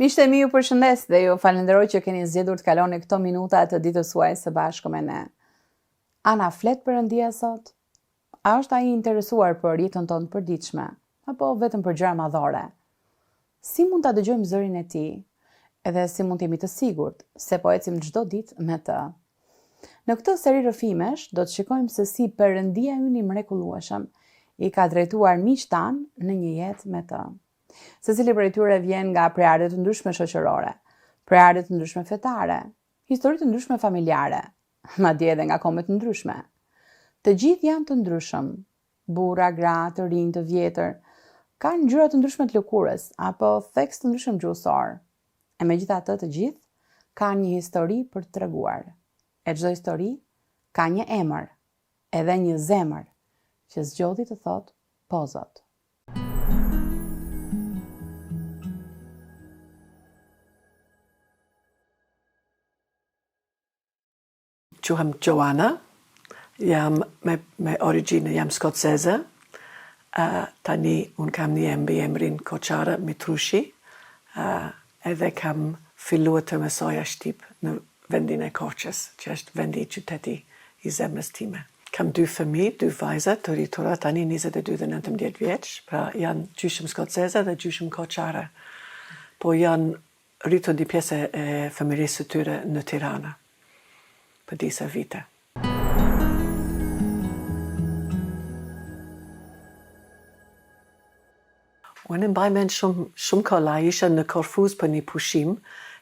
Miqtë e mi, ju përshëndes dhe ju falenderoj që keni zgjedhur të kaloni këto minuta të ditës suaj së bashku me ne. A na flet Perëndia sot? A është ai interesuar për jetën tonë të përditshme, apo vetëm për gjëra madhore? Si mund ta dëgjojmë zërin e tij? Edhe si mund të jemi të sigurt se po ecim çdo ditë me të? Në këtë seri rrëfimesh do të shikojmë se si Perëndia ynë i mrekullueshëm i ka drejtuar miq tanë në një jetë me të. Secili prej tyre vjen nga prerje të ndryshme shoqërore, prerje të ndryshme fetare, histori të ndryshme familjare, madje edhe nga kombet të ndryshme. Të gjithë janë të ndryshëm, burra, gra, të rinj, të vjetër, kanë ngjyra të ndryshme të lëkurës apo theks të ndryshëm gjuhësor. E megjithatë, të gjithë kanë një histori për të treguar. E çdo histori ka një emër, edhe një zemër që zgjodhi të thotë po Zot. Quhem Joanna, jam me origine, jam skotseze. Tani unë kam një emrin Koçare Mitrushi, edhe kam filluar të mësoja shqip në vendin e Korçës, që është vendi i qyteti i zemrës time. Kam 2 fëmijë, 2 vajza të rritura, tani 22 dhe 19 vjeç, pra janë gjysmë skotseze dhe gjysmë koçare. Po janë rritur një pjesë e fëmijërisë së tyre në Tirana për disa vite. Unë mbaj mend shumë kolla, isha në Korfuz për një pushim,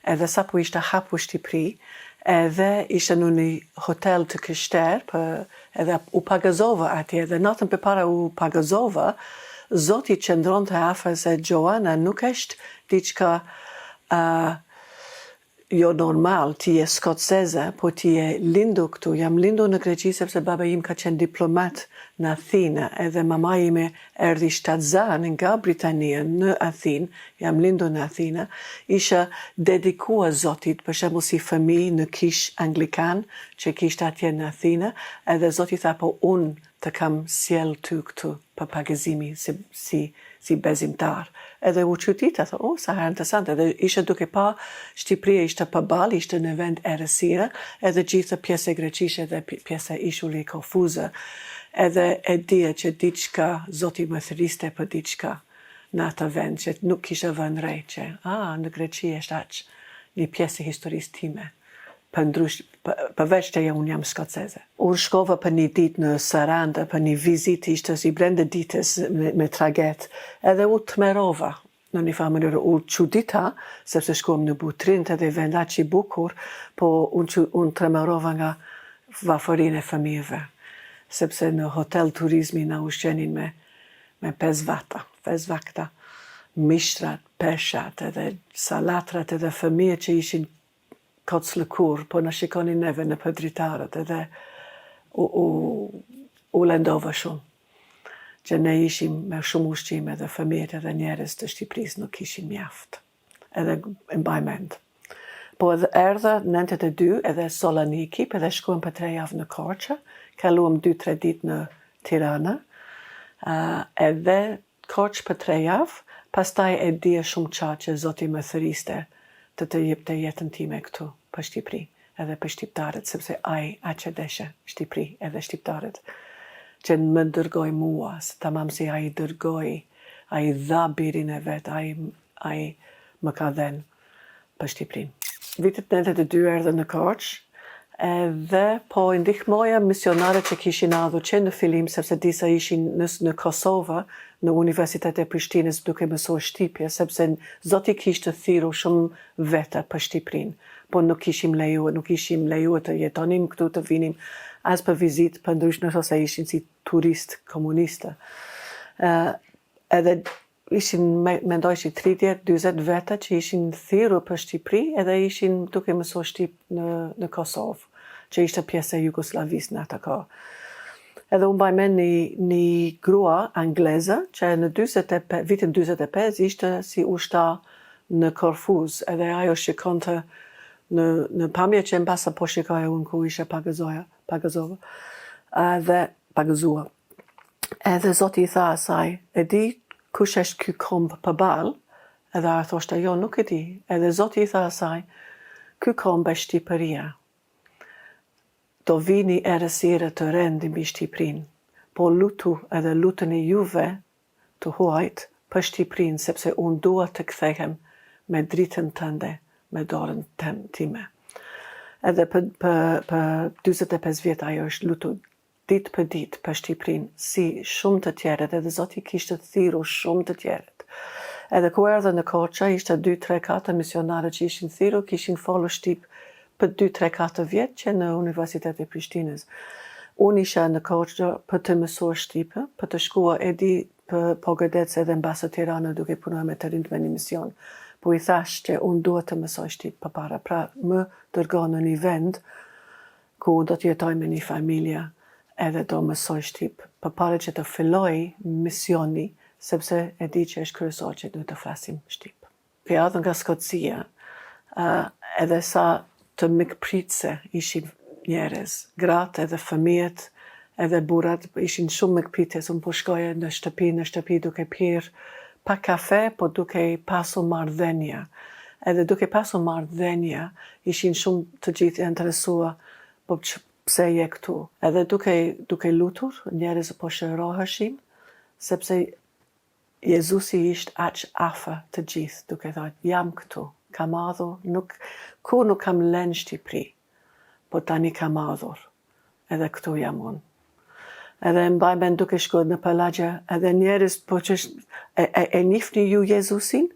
edhe sa po ishte hapur Shqipëri, edhe isha në një hotel të kështer, edhe u pagazova atje, edhe natën përpara u pagazova, Zoti qëndronte afër se Joanna nuk është diçka jo normal, ti je skotseze, po ti je lindu këtu. Jam lindu në Greqi sepse baba im ka qenë diplomat në Athinë, edhe mama ime erdhi shtatzan nga Britania në Athinë, jam lindu në Athinë, isha dedikuar Zotit, për shembull si fëmijë në kish anglikan që kishte atje në Athinë, edhe Zoti tha po unë të kam sjell ty këtu për pagëzimi si bezimtar. Edhe u çudita, tha, sa herë interesante, edhe isha duke pa Shqipëria ishte përballë, ishte në vend errësire, edhe gjithë pjesë e Greqisë dhe pjesë e ishullit Korfuzë. Edhe e dija që diçka Zoti më thirriste për diçka në atë vend, që nuk kisha vënë re që në Greqi është aq një pjesë e historisë time. Përveç që unë jam skotseze. Unë shkova për një ditë në Sarandë, për një vizitë ishte si brenda ditës me tragjet, edhe u tmerova në një farë mënyrë, u çudita, sepse shkuam në Butrint edhe vend aq i bukur, po unë tmerova nga varfërinë e fëmijëve, sepse në hotel turizmi na ushqenin me 5 vakta, mishtrat, peshat, edhe salatrat, edhe fëmijët që ishin kocë lëkur, po në shikonin neve në pëdritarët, edhe u lëndova shumë. Që ne ishim me shumë ushqime dhe fëmijët edhe njerëz të Shqipërisë nuk ishin mjaft. Edhe mbaj mend. Po edhe erdha 92 edhe sola një ekip, edhe shkuam për 3 javë në Korçë, kaluam 2-3 ditë në Tirana, edhe Korçë për 3 javë, pastaj e dija shumë qartë që Zoti më thëriste të jepte jetën time këtu për Shqipëri, edhe për shqiptarët, sepse ai aq e deshe Shqipëri edhe shqiptarët, që më dërgoj mua, se tamam si ai dërgoj, ai dha birin e vet, ai më ka dhenë për Shqipërinë. Vitet 92 erdhe në Korçë, edhe po ndihmoja misionarët që kishin ardhur që në fillim, sepse disa ishin në Kosovë, në Universitetin e Prishtinës duke mësuar shqipje, sepse Zoti kishte thirrur shumë veta për Shqipërinë, po nuk ishim lejuar të jetonim këtu, të vinim as për vizitë, për ndryshme ose ishin si turist komunistë. Edhe ishin, mendoj që 30-40 veta që ishin thirrur për Shqipëri, edhe ishin duke mësuar shqip në Kosovë, që ishte pjesë e Jugosllavisë në atë kohë. Edhe unë mbaj mend një grua angleze që në vitin 45 ishte si ushtar në Korfuz, edhe ajo shikonte në pamje që mbasa po shikoja unë ku ishe pagazova, edhe pagazua. Edhe Zoti I tha asaj, e di kush është ky komb përballë, Edhe ajo thoshte, jo, nuk e di. Edhe Zoti I tha asaj, ky ka mbi Shqipëria. Do vini errësire të rëndi mbi Shqipërinë, po lutu edhe luteni juve të huajt për Shqipërinë, sepse unë dua të kthehem me dritën tënde, me dorën time. Edhe për 45 vjet ajo është lutur ditë për ditë për Shqipërinë, si shumë të tjerët, edhe Zoti kishte thirrur shumë të tjerët. Edhe ku erdhe në Korça, ishte 2, 3, 4 misionare që ishin thirrur, kishin folur shqip për 2, 3, 4 vjet që në Universitetin e Prishtinës. Unë isha në Korçë për të mësuar shqipe, për të shkuar e di për Pogëdec edhe në basë Tiranë duke punuar me të rinjt me një mision. Po I thash që unë duhet të mësoj shqip përpara, pra më dërgon në një vend ku do të jetoj me një familje edhe do mësoj shqip përpara që të filloj misioni, sepse e di që është kryesor që duhet të flasim shqip. Pjadhën nga Skocia, edhe sa të mikpritse ishin njerëz, gratë edhe fëmijët, edhe burrat ishin shumë mikpritës, unë po shkoja në shtëpi duke pirë pa kafe, po duke pasur marrëdhënia. Edhe duke pasur marrëdhënia, ishin shumë të gjithë interesuar, po pse je këtu? Edhe duke lutur, njerëz po shëroheshin, sepse Jezusi ishte aq afër të gjithë, duke thënë, jam këtu, kam ardhur, nuk kam lënë Shqipëri, po tani kam ardhur, edhe këtu jam unë. Edhe mbaj mend duke shkuar në plazhe, edhe njerëz po që e njihni ju Jezusin,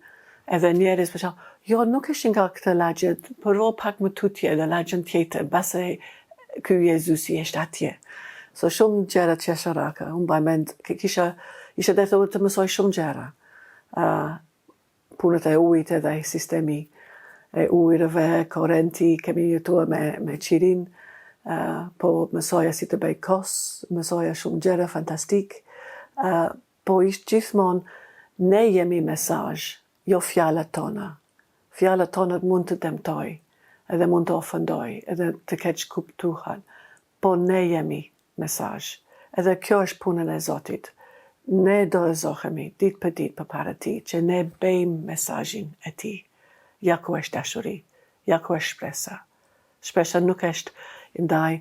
edhe njerëz po thonë, jo, nuk është nga këtë lagje, përvo pak më tutje në lagjën tjetër, base ky Jezusi është atje. So shumë gjëra qesharake, unë mbaj mend, isha dethur të mësoj shumë gjëra. Punët e ujit edhe sistemi e ujrëve, korrenti, kemi jetuar me qirin, po mësoja si të bëj kos, mësoja shumë gjëra fantastik, po ishtë gjithmonë ne jemi mesazh, jo fjalët tona. Fjalët tona mund të dëmtoj, edhe mund të ofendoj, edhe të keq kuptuar, po ne jemi mesazh. Edhe kjo është punën e Zotit. Ne dorëzohemi ditë për ditë përpara Tij, që ne bëjmë mesazhin e Tij. Ja ku është dashuri, ja ku është shpresa. Shpresa nuk është ndaj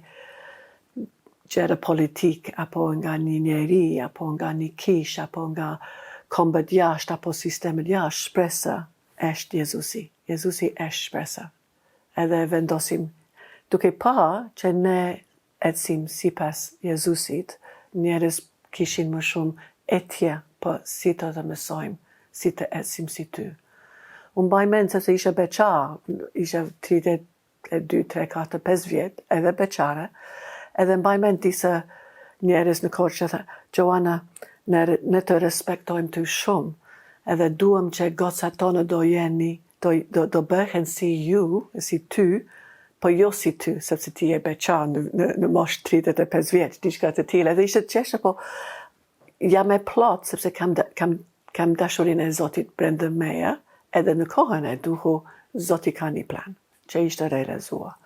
gjëra politik, apo nga një njeri, apo nga një kish, apo nga kombët jashtë, apo sistemet jashtë. Shpresa është Jezusi. Jezusi është shpresa. Edhe vendosim, duke pa që ne ecim sipas Jezusit, njerëz kishin më shumë etje për si të mësojmë, si të ecim si ty. Unë mbaj mend sepse isha beqar, isha 32, 3, 4, 5 vjet, edhe beqare, edhe mbaj mend disa njerëz në Korçë që Joana, ne të respektojmë ty shumë, edhe duam që gocat tona do bëhen si ju, si ty, po jo si ty, sepse ti je beqar në moshë 35 vjet, diçka të tillë. Edhe ishte qesha, po jam e plot, sepse kam dashurinë e Zotit brenda meja, edhe në kohën e duhu, Zoti ka një plan, që ishte realizuar.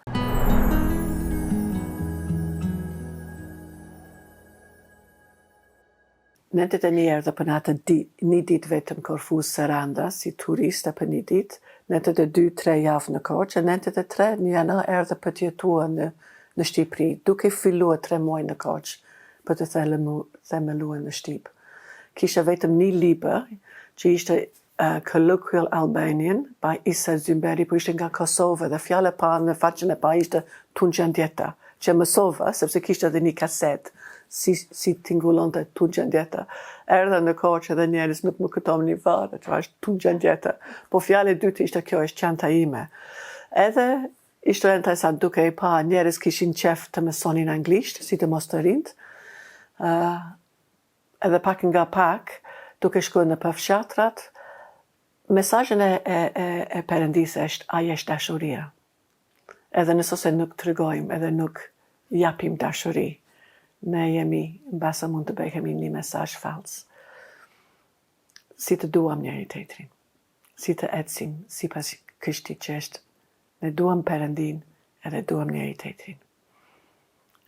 Nentet e një erdhe për natë një ditë vetëm Korfu Saranda, si turista për një ditë, nentet e 2-3 javë në Korçë, nentet e 3 një janë erdhe për të jetuar në Shqipëri, duke filluar 3 muaj në Korçë, për të themeluar në Shqip. Kisha vetëm një libër, që ishte Colloquial Albanian, by Isa Zymberi, po ishte nga Kosovë, dhe fjala e parë në faqen e parë ishte Tunxhandjeta, që mësova, sepse kishte edhe një kaset, si tingulonte Tunxhandjeta. Erdha në Korçë dhe njerëz nuk më këtom një varë, që është Tunxhandjeta. Po fjala e dytë ishte kjo është qanta ime. Edhe ishte interesant duke I pa njerëz kishin qef të mësonin anglisht, si të mos të rinjt. Edhe pak nga pak, duke shkuar në përfshatrat, mesazhin e Perëndis është ai është dashuria. Edhe nëse nuk tregojmë, edhe nuk japim dashuri, ne jemi mbasa mund të bëhemi një mesazh fals. Si të duam njëri tjetrin, si të ecim sipas Krishtit që është, ne duam Perëndin, edhe duam njëri tjetrin.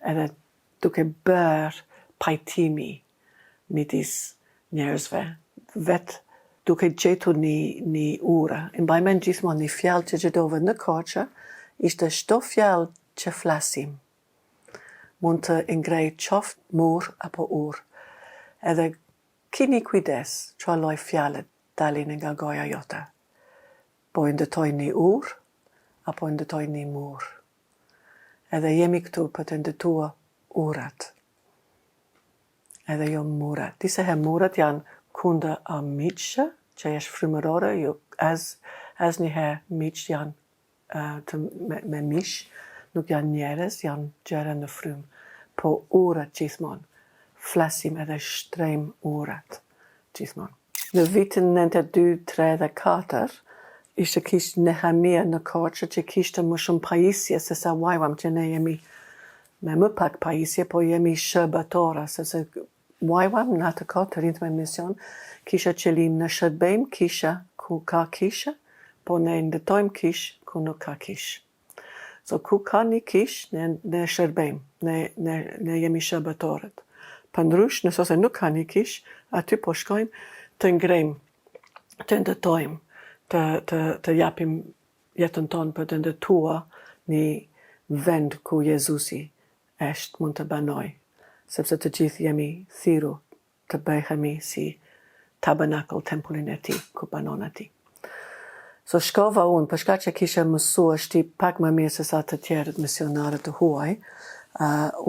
Edhe duke bërë pajtimi midis njerëzve, vetë duke gjetur një ura. Në bajmen gjithmonë një fjalë që gjedove në koqë, ishte shto fjalë që flasim. Mund të ngrej qoftë mur apo ur. Edhe kini kujdes që lloj fjalët dalin nga goja jote. Po ndëtoj një ur, apo ndëtoj një mur. Edhe jemi këtu për të ndëtua urat. Edhe jo murat. Disa herë murat janë kundër miqë, që është frymërore, jo as njëherë miqë janë me mish, nuk janë njerëz, janë gjëra në frymë. Po urat gjithmonë. Flasim edhe shtrejm urat gjithmonë. Në vitin 92, 3 dhe 4, ishte kishtë Nehemia në koqë që kishte më shumë pajisje se sa Wajwam që ne jemi me më pak pajisje, po jemi shërbatora, sepse Wajwam në atë kohë të rinjtë me mision, kisha qëllim në shërbejmë kisha ku ka kisha, po ne ndëtojmë kish ku nuk ka kish. So ku ka një kish, ne shërbejmë, ne jemi shërbatorët. Përndrysh, nëse nuk ka një kish, aty po shkojmë të ngrejmë, të ndëtojmë, të japim jetën tonë për të ndëtua një vend ku Jezusi mund të banoj. Sepse të gjithë jemi thiru të bëhemi si tabernakl tempullin e ti, ku banon ati. So shkova unë, përshka që kisha mësua shti pak më mirë se sa të tjerët misionarët të huaj,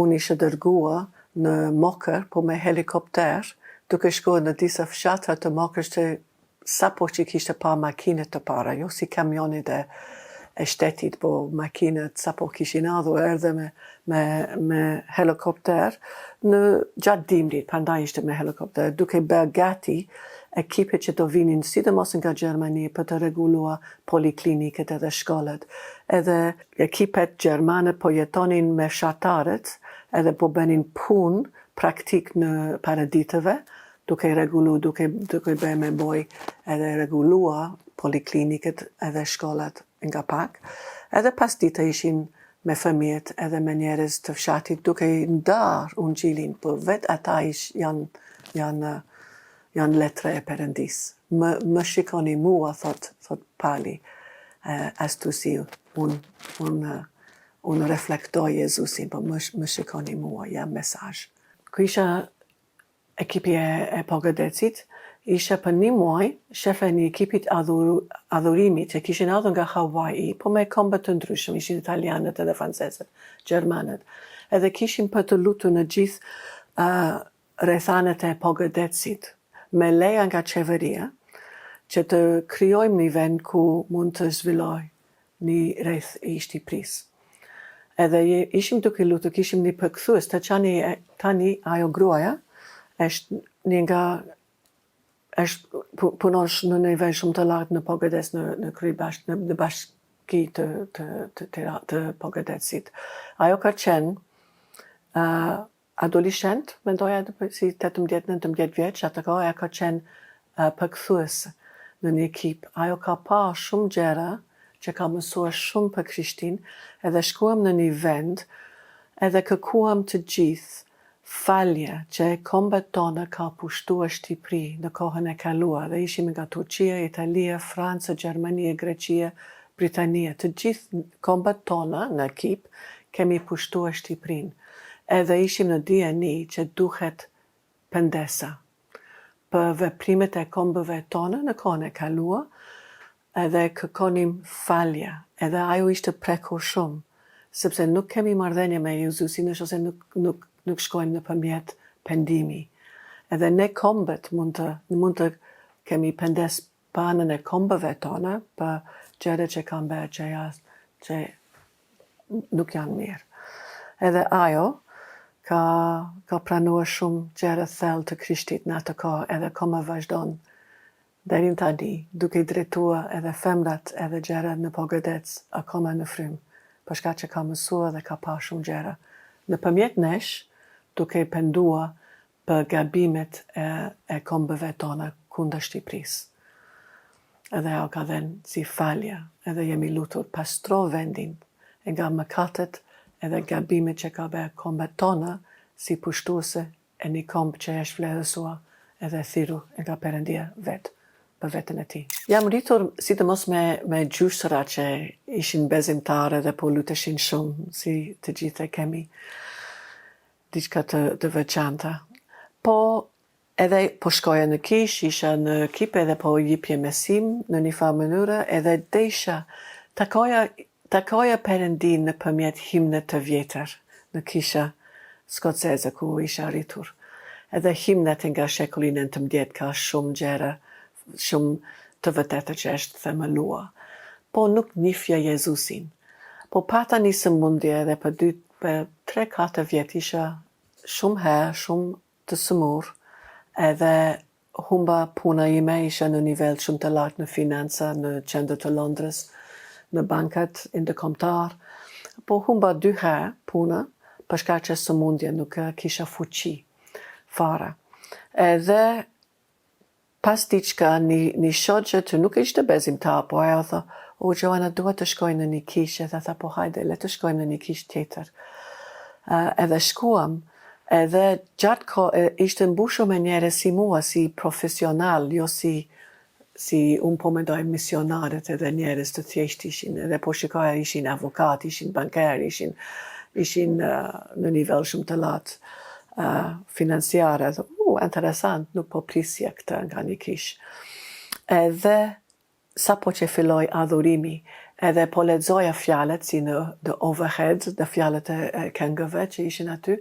unë ishe dërgua në Mokër, po me helikopter, duke shkuar në disa fshatra të Mokër që sapo që kishte pa makinet të para, jo si kamionit e shtetit, po makinet sapo kishin ardhur erdhe me helikopter në gjatë dimrit, prandaj ishte me helikopter, duke bërë gati ekipet që do vinin sidomos nga Gjermani për të rregullua polikliniket edhe shkollet. Edhe ekipet gjermane po jetonin me fshatarët, edhe po bënin punë praktik në paraditëve, duke rregullu, duke bërë me boj edhe rregullua polikliniket edhe shkollat nga pak. Edhe pas dita ishin me fëmijët edhe me njerëz të fshatit duke ndarë ungjilin, po vetë ata janë letre e Perëndis. Më shikoni mua, thot Pali, astusi, unë reflektoj Jezusin, po më shikoni mua, jam mesazh. Ku isha ekipi e Pogadecit, isha për një muaj shefe një ekipit adhurimit që kishin ardhur nga Hawaii, po me kombe të ndryshëm, ishin italianët edhe francezët, gjermanët. Edhe kishin për të lutur në gjithë rrethanet e Pogadecit, me leja nga qeveria, që të krijojmë një vend ku mund të zhvilloj një rreth i Shqipërisë. Edhe ishim duke lutur, kishim një përkthues, tani ajo gruaja, punon në nivel shumë të lartë në Pogadec, në bashki të Pogadecit. Ajo ka qenë adoleshent, mendoja si 18-19 vjeç, atë kohë ajo ka qenë përkthuese në një ekip. Ajo ka pa shumë gjëra që ka mësuar shumë për Krishtin, edhe shkuam në një vend, edhe kërkuam të gjithë falje që kombet tona ka pushtuar Shqipëri në kohën e kaluar, dhe ishim nga Turqia, Italia, Franca, Gjermania, Greqia, Britania. Të gjithë kombet tona në ekip kemi pushtuar Shqipërinë. Edhe ishim në dieni që duhet pendesa për veprimet e kombëve tona në kohën e kaluar, edhe kërkonim falje, edhe ajo ishte prekur shumë, sepse nuk kemi marrëdhënie me Jezusin nëse nuk shkojmë nëpërmjet pendimi. Edhe ne kombet mund të kemi pendes panën e kombëve tona për gjëra që kanë bërë që nuk janë mirë. Edhe ajo ka pranuar shumë gjëra thellë të Krishtit në atë kohë, edhe koma vazhdon deri tani, duke drejtuar edhe femrat edhe gjëra në Pogadec akoma në frymë, për shkak që ka mësuar dhe ka pa shumë gjëra. Nëpërmjet nesh, duke pendua për gabimet e kombëve tona kundër Shqipërisë. Edhe ajo ka dhënë si falja, edhe jemi lutur pastro vendin nga mëkatet edhe gabimet që ka bërë kombet tona si pushtuese e një kombë që është vlerësuar edhe thiru nga Perëndia vetë. për veten e tij. Jam rritur sidomos me gjyshra që ishin bezimtare dhe po luteshin shumë, si të gjithë e kemi diçka të veçanta. Po edhe po shkoja në kish, isha në kip edhe po jipje mesim në një farë mënyrë, edhe desha takoja Perëndin nëpërmjet himnet të vjetër në kisha skoceze ku isha rritur. Edhe himnet nga shekulli 19 ka shumë gjëra, shumë të vërteta që është themelua. Po nuk njifja Jezusin. Po pata një sëmundje edhe për 3-4 vjet isha shumë herë, shumë të sëmur, edhe humba puna ime, isha në nivel shumë të lartë në financa, në qendër të Londrës, në bankat ndërkombëtar. Po humba 2 herë puna, për shkak që sëmundje nuk kisha fuqi fare. Edhe pas diçka, një shoqe që nuk ishte bezimtar, po ajo tha, o Joana, dua të shkoj në një kish, edhe tha, po hajde, le të shkojmë në një kish tjetër. Edhe shkuam, edhe gjatë kohë ishte mbushur me njerëz si mua, si profesional, jo si unë po mendoj misionaret edhe njerëz të thjesht ishin, edhe po shikoja ishin avokat, ishin banker, ishin në nivel shumë të lartë financiare. Interesant, nuk po prisja këtë nga një kish. Edhe sa po që filloj adhurimi, edhe po lexoja fjalët si në the overhead, dhe fjalët e këngëve që ishin aty,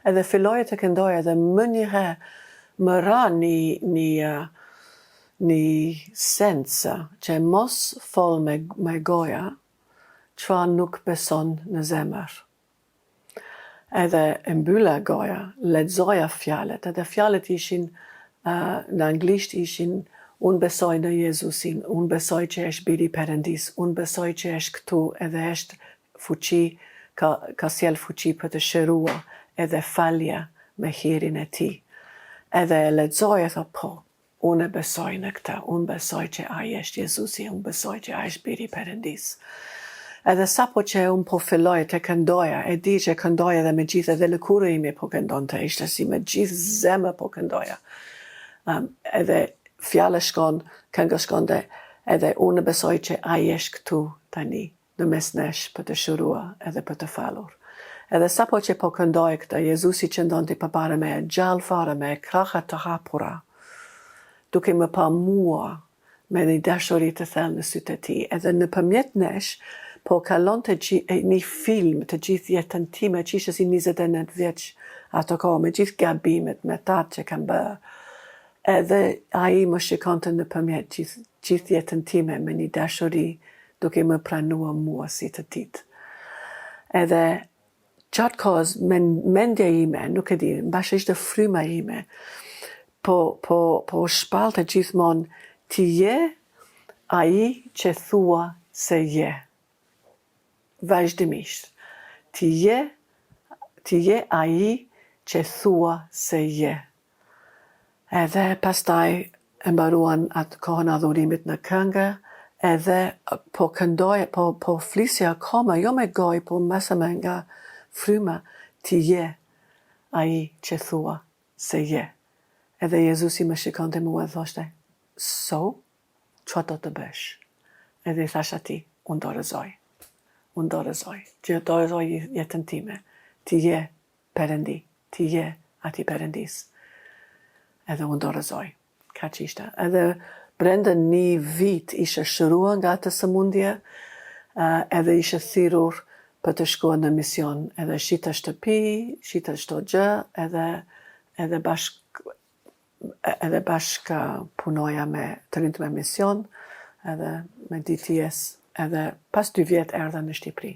edhe filloj të këndoja edhe më njëherë më ra një sens që mos fol me goja çfarë nuk beson në zemër. Edhe mbylla goja, lexoja fjalët, edhe fjalët ishin në anglisht ishin unë besoj në Jezusin, unë besoj që është biri Perëndis, unë besoj që është këtu edhe është fuqi, ka sjell fuqi për të shëruar edhe falja me hirin e tij. Edhe lexoja tha po, unë besoj në këtë, unë besoj që ai është Jezusi, unë besoj që ai është biri Perëndis. Edhe sa po që unë po filloj të këndoja, e di që këndoja dhe me gjithë edhe lëkurë ime po këndonte, ishte si me gjithë zemër po këndoja. Edhe fjala shkon, kënga shkonte, edhe unë besoj që ai është këtu tani, në mes nesh për të shëruar edhe për të falur. Edhe sa po që po këndoj këtë, Jezusi që ndonte përpara me, gjallë fare me, krahët të hapura, duke më pa mua me një dashuri të thellë në sytë e tij, edhe nëpërmjet nesh, po kalon të një film të gjithë jetën time, që ishte si 29 vjeç ato kohë, me gjithë gabimet, me tatë që kam bërë. Edhe ai më shikonte nëpërmjet gjithë jetën time me një dashuri, duke më pranuar mua si të ditë. Edhe gjatë kohës, mendja ime, nuk e di, mbash ishte fryma ime, po shpalte gjithmonë, ti je ai që thua se je. Vazhdimisht. Ti je ai që thua se je. Edhe pastaj e mbaruan atë kohën adhurimit në këngë, edhe po këndoj, po flisja akoma, jo me gojë, po mesame nga fryma, ti je ai që thua se je. Edhe Jezusi më shikonte mua dhe thoshte, so, çfarë do të bësh? Edhe I thash atij, unë dorëzoj. Unë dorëzoj, që dorëzoj jetën time. Ti je Perëndi, ti je ati Perëndis. Edhe unë dorëzoj. Ka që ishte. Edhe brenda një vit ishe shëruar nga të sëmundje, edhe ishe thirrur për të shkuar në mision. Edhe shita shtëpi, shita çdo gjë, edhe bashk punoja të rinjtë me mision, edhe me DTS. Edhe pas 2 vjet erdha në Shqipëri.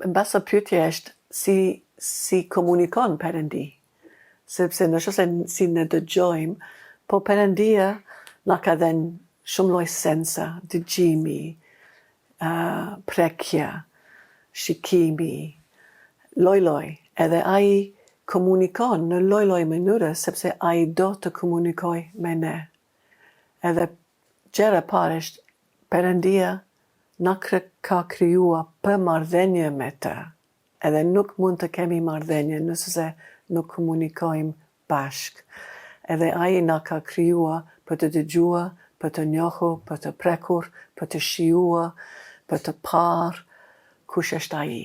Mbasa pyetja është si komunikon Perëndi. Sepse nëse si ne dëgjojmë, po Perëndia na ka dhënë shumë lloj sensa, dëgjimi, prekja, shikimi, lloj. Edhe ai komunikon në lloj mënyre, sepse ai do të komunikoj me ne. Edhe gjëra parë është, Perëndia na ka krijuar për marrëdhënie me të. Edhe nuk mund të kemi marrëdhënie nëse nuk komunikojmë bashk. Edhe ai na ka krijuar për të dëgjuar, për të njohur, për të prekur, për të shijuar, për të parë kush është ai.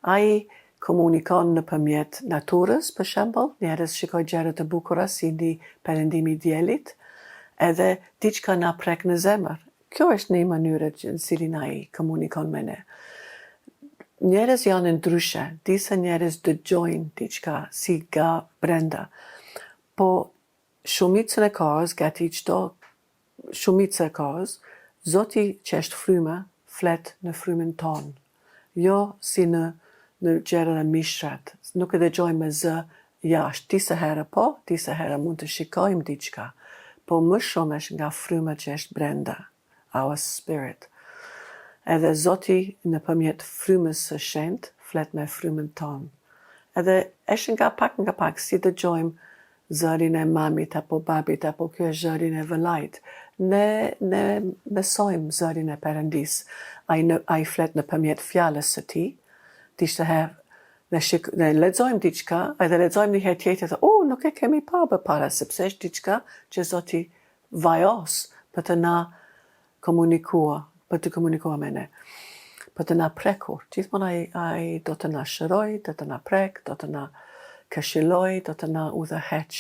Ai komunikon nëpërmjet natyrës, për shembull, njerëz shikojnë gjëra të bukura si perëndimi i diellit, edhe diçka na prek në zemër. Kjo është një mënyrë në cilin ai komunikon me ne. Njerëz janë ndryshe, disa njerëz dëgjojnë diçka si nga brenda, po shumicën e kohës, gati çdo shumicë e kohës, Zoti që është fryma, flet në frymën tonë, jo si në gjëra mishrat. Nuk e dëgjojmë me zë jashtë, disa herë po, disa herë mund të shikojmë diçka, po më shumë është nga fryma që është brenda, our spirit. Edhe Zoti nëpërmjet frymës së shenjtë flet me frymën tonë. Edhe është nga pak si dëgjojmë zërin e mamit apo babit apo ky është zërin e vëllait. Ne besojmë zërin e Perëndis. Ai flet nëpërmjet fjalës së tij. Disa herë ne lexojmë diçka, edhe lexojmë një herë tjetër, nuk e kemi parë përpara, sepse është diçka që Zoti vajos për të na komunikuar, për të komunikuar me ne, për të na prekur. Gjithmonë ai do të na shëroj, do të na prek, do të na këshilloj, do të na udhëheq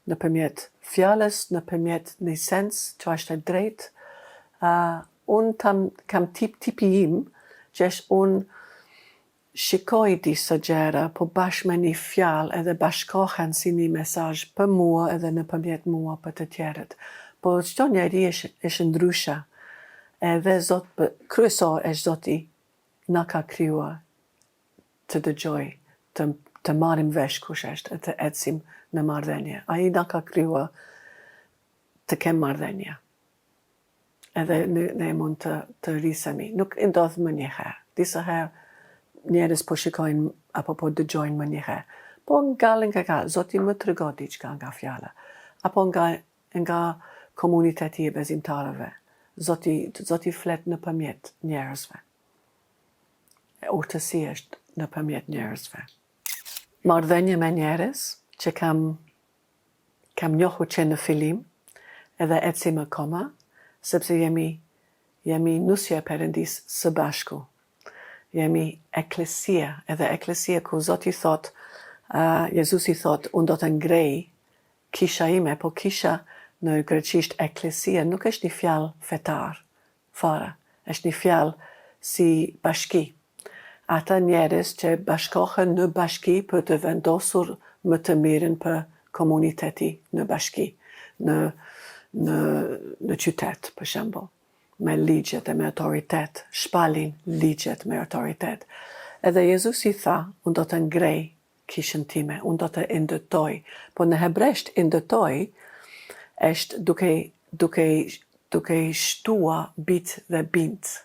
nëpërmjet fjalës, nëpërmjet një sens që është e drejtë. Unë kam tipi im, që është unë shikoj disa gjëra, po bashkë me një fjalë edhe bashkohen si një mesazh për mua edhe nëpërmjet mua për të tjerët. Po çdo njeri është ndryshe. Edhe kryesor është Zoti na ka krijuar të dëgjoj, të marrim vesh kush është, të ecim në marrëdhënie. Ai na ka krijuar të kem marrëdhënie. Edhe ne mund të rrisemi. Nuk ndodh më një herë. Disa herë njerëz po shikojnë apo po dëgjojnë më një herë. Po nga Zoti më tregon diçka nga fjala. Apo nga komuniteti e besimtarëve. Zoti flet nëpërmjet njerëzve. Urtësi është nëpërmjet njerëzve. Marrëdhënie me njerëz që kam njohur që në fillim, edhe ecim akoma, sepse jemi nusja e Perëndis së bashku. Jemi eklesia, edhe eklesia ku Zoti thot, Jezusi thot, unë do të ngrej kisha ime, po kisha në greqisht eklesia nuk është një fjalë fetar, fare, është një fjalë si bashki. Ata njerëz që bashkohen në bashki për të vendosur më të mirën për komuniteti në bashki, në qytet, për shembull, me ligjet e me autoritet, shpalin ligjet me autoritet. Edhe Jezusi tha, unë do të ngrej kishën time, unë do të ndëtoj, po në hebresht ndëtoj është duke shtua bit dhe bint.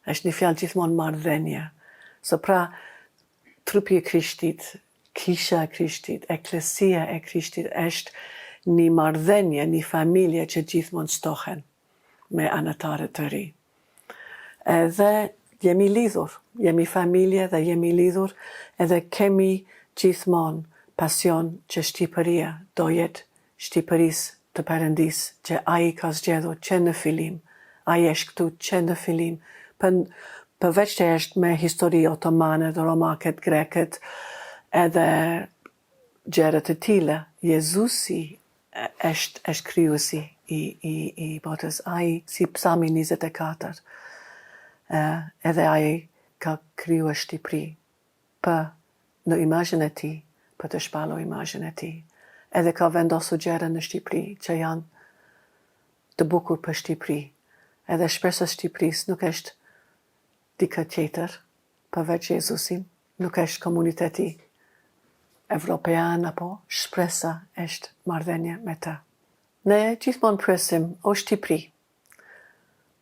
Është një fjalë gjithmonë marrëdhënie. So pra, trupi e Krishtit, kisha e Krishtit, eklesia e Krishtit është një marrëdhënie, një familje që gjithmonë stohen me anëtarë të ri. Edhe jemi lidhur, jemi familje dhe jemi lidhur, edhe kemi gjithmonë pasion që Shqipëria do jetë Shqipërisë të Perëndis, që ai ka zgjedhur që në fillim, ai është këtu që në fillim, përveç që është me histori otomane dhe romakët, greket, edhe gjërat e tilla, Jezusi është krijuesi i botës. Ai si Psalmi 24, edhe ai ka krijuar Shqipëri në imazhin e tij, për të shpallur imazhin e tij. Edhe ka vendosur gjëra në Shqipëri që janë të bukur për Shqipëri. Edhe shpresa e Shqipërisë nuk është dikë tjetër përveç Jezusin, nuk është komuniteti evropian apo shpresa është marrëdhënia me të. Ne gjithmonë presim o Shqipëri,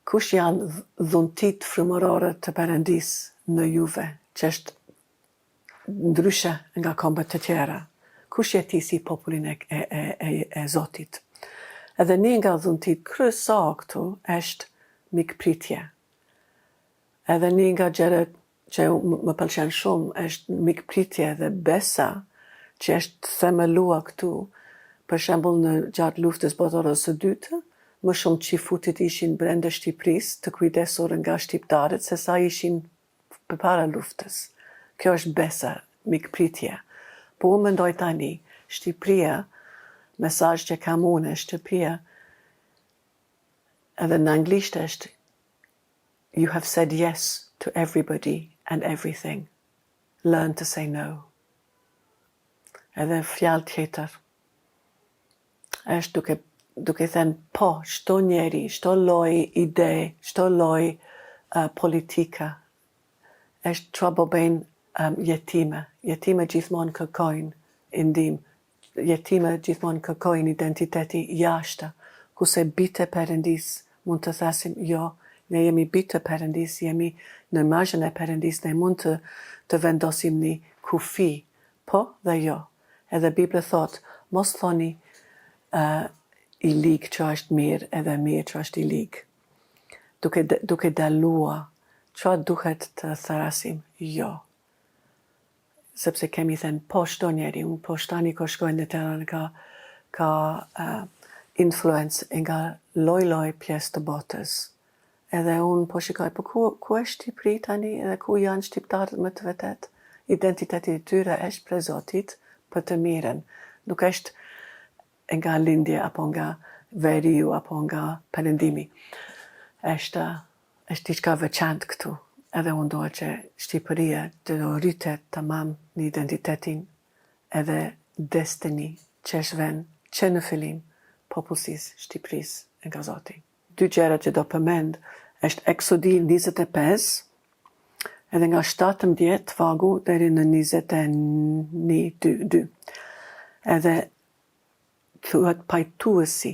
kush janë dhuntit frymërore të Perëndis në juve, që është ndryshe nga kombët të tjera. Kush je ti si popullin e Zotit? Edhe një nga dhuntit kryesor këtu është mikpritje. Edhe një nga gjërat që më pëlqen shumë është mikpritje dhe besa që është themelua këtu, për shembull në gjatë luftës botërore së dytë, më shumë qifutit ishin brenda Shqipërisë të kujdesur nga shqiptarët se sa ishin përpara luftës. Kjo është besa, mikpritje. Po unë mendoj tani, Shqipëria, mesazh që kam unë, Shqipëria, edhe në anglisht është you have said yes to everybody and everything. Learn to say no. Edhe fjalë tjetër është duke thënë po, çdo njeri, çdo lloj ide, çdo lloj politika është çfarë bëjnë jetime. Jetime gjithmonë kërkojnë ndihmë. Jetime gjithmonë kërkojnë identiteti jashtë. Kurse bitë e Perëndis mund të thasim jo, ne jemi bitë e Perëndis, jemi në imazhin e Perëndis, ne mund të vendosim një kufi, po dhe jo. Edhe Bibla thot, mos thoni i ligë që është mirë edhe mirë që është i ligë. Duke dalua, që duhet të tharasim? Jo. Sepse kemi thënë, po shto njeri, unë po shtani ko shkojnë në terën ka influence nga loj pjesë të botës. Edhe unë po shikoj, po ku është Shqipëri tani, edhe ku janë shqiptarët më të vërtet? Identiteti i tyre është prej Zotit për të mirën. Nuk është nga lindje, apo nga veriu, apo nga perëndimi. është diçka veçantë këtu. Edhe unë doa që Shqipëria të do rritet tamam në identitetin edhe destini që është vend që në fillim popullsisë Shqipërisë nga Zoti. Dy gjëra që do përmend është Eksodi 25, edhe nga 17 vagu deri në 21:2. Edhe thuhet pajtuesi.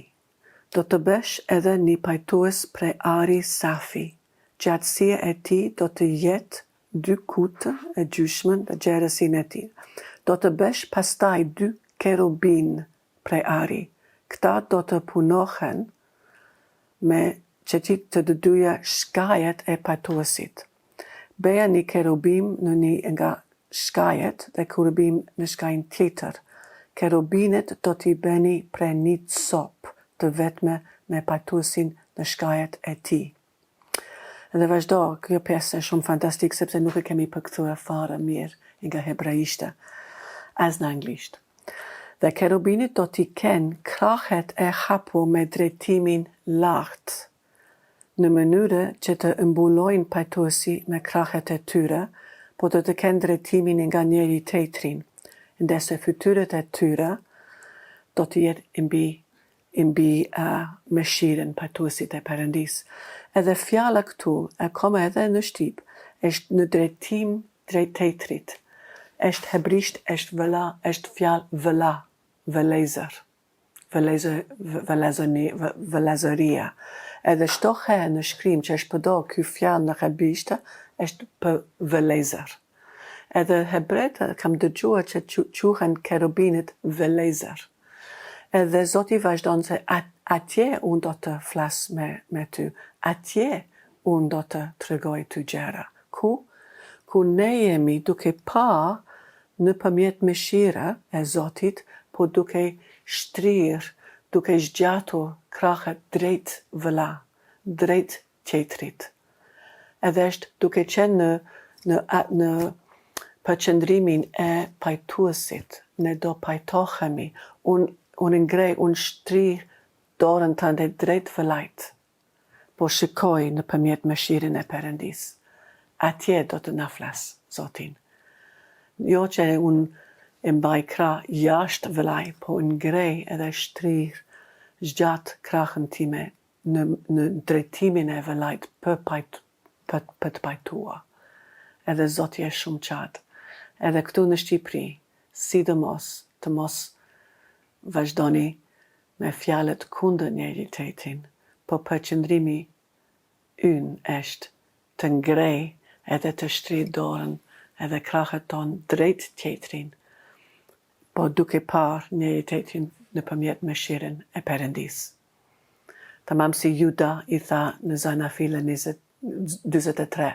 Do të bësh edhe një pajtues prej ari safi. Gjatësia e tij do të jetë 2 kutë e gjysmën dhe gjerësin e tij. Do të bësh pastaj 2 kerubin prej ari. Këta do të punohen me qetit të dyja shkajet e pajtuesit. Beja një kerubim në një nga shkajet dhe kerubim në shkajin tjetër. Kerubinet do t'i bëni prej një copë të vetme me pajtuesin në shkajet e tij. Dhe vazhdo, kjo pjesë është shumë fantastik sepse nuk e kemi përkthyer fare mirë nga hebraishta as në anglisht. Dhe kerubinit do t'i kenë krahet e hapur me drejtimin lartë, në mënyrë që të mbullojnë pajtuesi me krahet e tyre, po do të kenë drejtimin nga njeri tjetrin, ndërsa fytyrët e tyre do të jetë mbi mëshirën pajtuesit e Perëndis. Edhe fjala këtu, e koma edhe në Shqip, është në drejtim drejt tjetrit. Është hebrisht, është fjalë vëlla, vëlezër, vëlezëria. Edhe çdo herë në shkrim që është përdor ky fjalë në hebrisht, është për vëlezër. Edhe hebret kam dëgjuar që quhen kerubinit vëlezër. Edhe Zoti vazhdon se atje unë do të flas me ty. Atje unë do të tregoj ty gjëra. Ku ne jemi duke pa nëpërmjet mëshira e Zotit, po duke shtrirë, duke zgjatur krahet drejt vëlla, drejt tjetrit. Edhe është duke qenë në përqendrimin e pajtuesit, ne do pajtohemi, unë ngrej, unë shtrir dorën tënde drejt vëllait, po shikoj nëpërmjet mëshirën e Perëndis. Atje do të na flas Zotin. Jo që unë e mbaj krah jashtë vëllai, po ngrej edhe shtrir zgjat krahën time në drejtimin e vëllait për të pajtuar. Edhe Zoti është shumë qatë. Edhe këtu në Shqipëri, sidomos të mos vazhdoni me fjalët kundër njëri tjetrin, po përqendrimi ynë është të ngrej edhe të shtrir dorën edhe krahët tonë drejt tjetrin, po duke parë njëri tjetrin nëpërmjet mëshirën e Perëndis. Tamam si Juda i tha në Zanafile 23,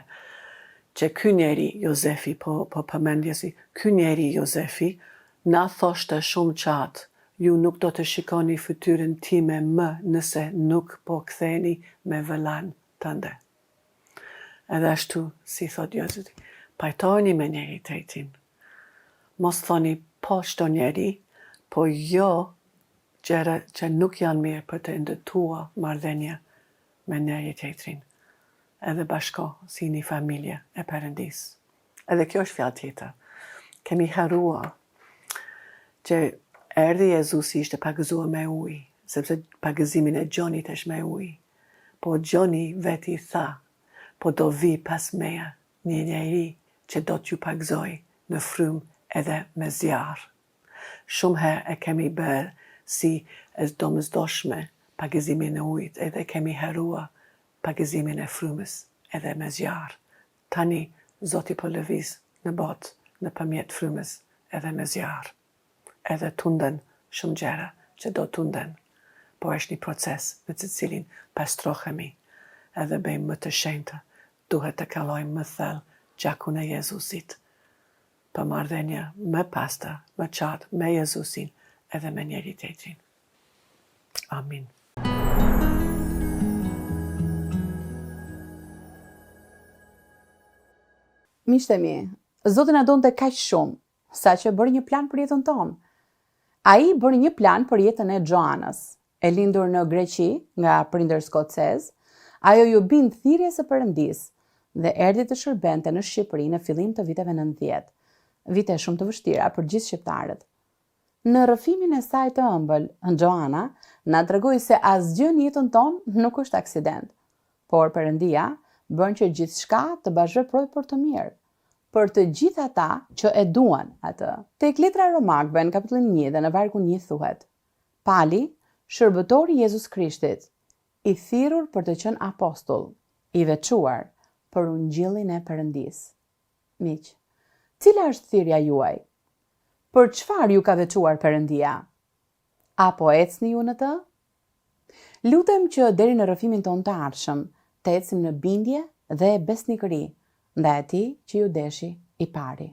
që ky njeri Jozefi, po përmendjesi, ky njeri Jozefi Na thoshte shumë qatë, ju nuk do të shikoni fytyrën time më nëse nuk po ktheni me vëlan tënde. Edhe ashtu, si thot Jezusi, pajtoni me njeri tjetrin. Mos thoni po çdo njeri, po jo gjëra që nuk janë mirë për të ndërtua marrëdhënie me njeri tjetrin. Edhe bashko si një familje e Perëndis. Edhe kjo është fjalë tjetër. Kemi harruar që erdhi Jezusi ishte pagëzuar me ujë, sepse pagëzimin e Gjonit është me ujë. Po Gjoni veti tha, po do vi pas meja një njeri që do t'ju pagëzoj në frymë edhe me zjarr. Shumë herë e kemi bërë si e domosdoshme pagëzimin e ujit, edhe kemi harruar pagëzimin e frymës edhe me zjarr. Tani Zoti po lëviz në botë nëpërmjet frymës edhe me zjarr. Edhe tunden shumë gjëra që do tunden, po është një proces në të cilin pastrohemi edhe bëjmë më të shenjtë, duhet të kalojmë më thellë gjakun e Jezusit për marrëdhënie më pastër, më qartë me Jezusin edhe me njeri tjetrin. Amin. Miqtë e mi, Zoti na donte kaq shumë, sa që bëri një plan për jetën tonë. Ai bëri një plan për jetën e Joanës, e lindur në Greqi nga prindër skocez. Ajo ju bind thirrjes së Perëndis dhe erdhi të shërbente në Shqipëri në fillim të viteve 90, vite shumë të vështira për gjithë shqiptarët. Në rrëfimin e saj të ëmbël, Joana na tregoi se asgjë në jetën tonë nuk është aksident, por Perëndia bën që gjithçka të bashkëveprojë për të mirë, për të gjithë ata që e duan atë. Tek letra Romakëve në kapitullin 1 dhe në vargun 1 thuhet: Pali, shërbëtori i Jezus Krishtit, i thirrur për të qenë apostull, i veçuar për ungjillin e Perëndis. Miq, cila është thirrja juaj? Për çfarë ju ka veçuar Perëndia? Apo ecni ju në të? Lutem që deri në rrëfimin tonë të ardhshëm të ecim në bindje dhe besnikëri ndaj atij që ju deshi i pari.